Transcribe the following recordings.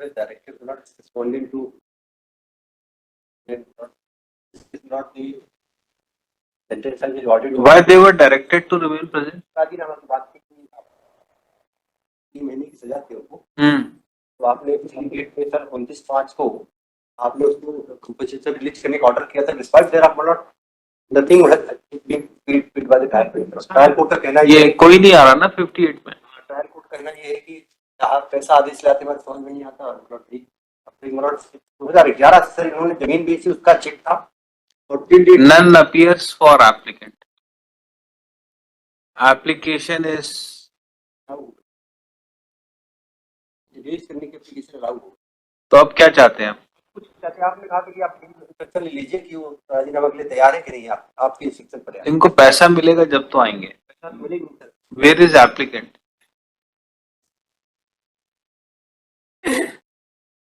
always directed, not responding to. Is not the sentence I ordered. Why they were directed to remain present? राजीनामा की बात की 3 महीने की सजा थी उनको, तो आपने डेट पे सर 29/5 को आपने उसको कंपनसेशन रिलीज करने का ऑर्डर किया था, डिस्पाइट देयर आप not nothing beat by the trial court का कहना ये कोई नहीं आ रहा ना 58 में। ट्रायल कोर्ट का कहना ये है कि आप पैसा आदेश लाते वक्त समझ में नहीं आता, अपने 2011 से इन्होंने जमीन बेची, उसका चेक था और none appears for applicant. Application is release करने के एप्लीकेशन अलाउ हो। तो अब क्या चाहते हैं? कुछ चाहते आपने कहा कि आप इंस्ट्रक्शन ले लीजिए कि वो राजीनामा के लिए तैयार है कि नहीं, आपके इंस्ट्रक्शन पर इनको पैसा मिलेगा जब तो आएंगे। पैसा मिलेगा sir. Where is applicant?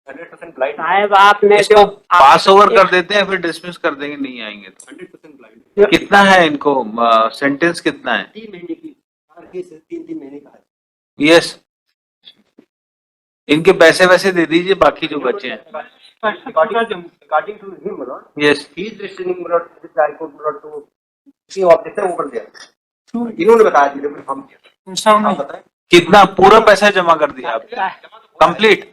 100% blind साहब आपने जो पास ओवर कर देते हैं फिर डिसमिस कर देंगे, नहीं आएंगे तो। 100% ब्लाइंड। कितना है इनको सेंटेंस कितना है? 3 महीने की, 3 महीने का है। यस, इनके पैसे वैसे दे दीजिए बाकी जो बचे हैं। According to him, Lord, yes, he is listening, Lord, to the trial court, Lord, to see objection over there. इन्होंने बताया कि हम बताएं कितना पूरा पैसा जमा कर दिया आपने कंप्लीट,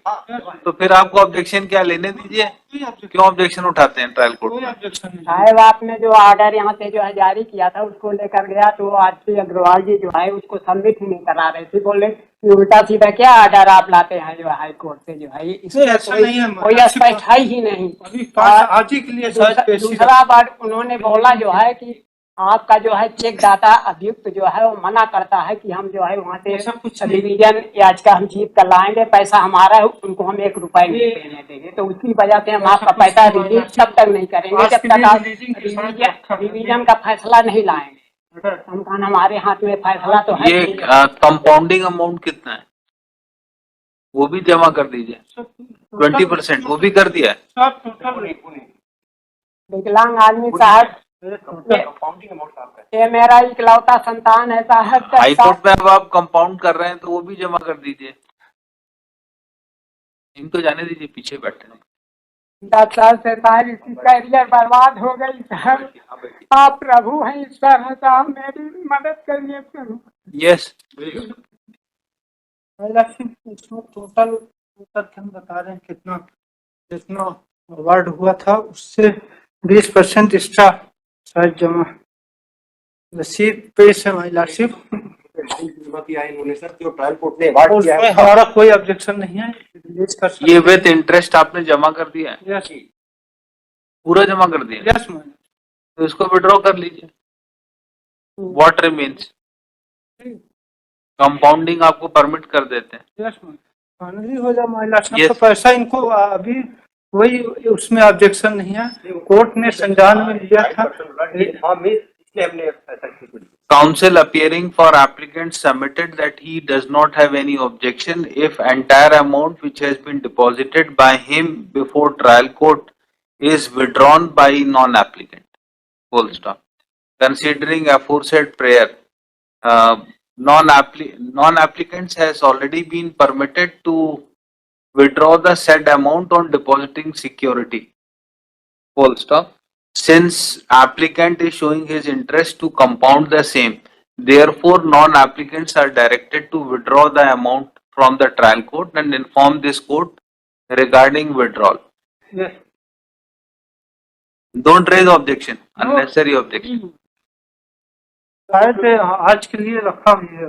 तो फिर आपको ऑब्जेक्शन क्या लेने दीजिए। क्यों ऑब्जेक्शन उठाते हैं ट्रायल कोर्ट में? साहब आपने जो ऑर्डर यहाँ से जो है जारी किया था उसको लेकर गया तो आरती अग्रवाल जी जो है उसको सबमिट ही नहीं करा रहे थे, बोले कि उल्टा सीधा क्या ऑर्डर आप लाते हैं जो हाई कोर्ट से, जो है इसमें कोई स्पष्ट है ही नहीं। आज ही के लिए दूसरा बात उन्होंने बोला जो है कि आपका जो है चेक दाता अभियुक्त जो है वो मना करता है कि हम जो है वहाँ से डिवीजन याचिका हम जीत कर लाएंगे, पैसा हमारा है, उनको हम 1 रुपए नहीं देने देंगे, तो उसी वजह से हम आपका पैसा रिलीज तब तक नहीं करेंगे जब तक आप डिवीजन का फैसला नहीं लाएंगे। हम कहा हमारे हाथ में फैसला तो है। ये कंपाउंडिंग अमाउंट कितना है वो भी जमा कर दीजिए। 20% वो भी कर दिया है। विकलांग आदमी साहब ये मेरा इकलौता संतान है साहब। हाई कोर्ट में अब आप कंपाउंड कर रहे हैं तो वो भी जमा कर दीजिए। इनको जाने दीजिए, पीछे बैठे हैं। 10 साल से साहब इसकी कैरियर बर्बाद हो गई साहब। आप प्रभु हैं, ईश्वर है साहब, मेरी मदद करिए प्रभु। यस, इसमें टोटल हम बता रहे हैं कितना जितना अवार्ड हुआ था उससे 20% एक्स्ट्रा शायद जमा रसीद पेश है महिला सिर्फ जमा किया है इन्होंने सर, जो ट्रायल कोर्ट ने अवार्ड किया है हमारा कोई ऑब्जेक्शन नहीं है, रिलीज कर सकते। ये विद इंटरेस्ट आपने जमा कर दिया है? यस, पूरा जमा कर दिया? Yes ma'am. तो इसको विड्रॉ कर लीजिए। What remains? कंपाउंडिंग आपको परमिट कर देते हैं। यस मैम, फाइनली हो जाए महिला सब तो पैसा इनको अभी कोई उसमें ऑब्जेक्शन नहीं है, कोर्ट ने संज्ञान में लिया था। Counsel appearing for applicant submitted that he does not have any objection if entire amount which has been deposited by him before trial court is withdrawn by non-applicant. Full stop. Considering aforesaid prayer, non-applicants has already been permitted to withdraw the said amount on depositing security. Full stop. Since applicant is showing his interest to compound the same, therefore non-applicants are directed to withdraw the amount from the trial court and inform this court regarding withdrawal. Yes. Don't raise objection, unnecessary objection. शायद आज के लिए रखा हुआ है।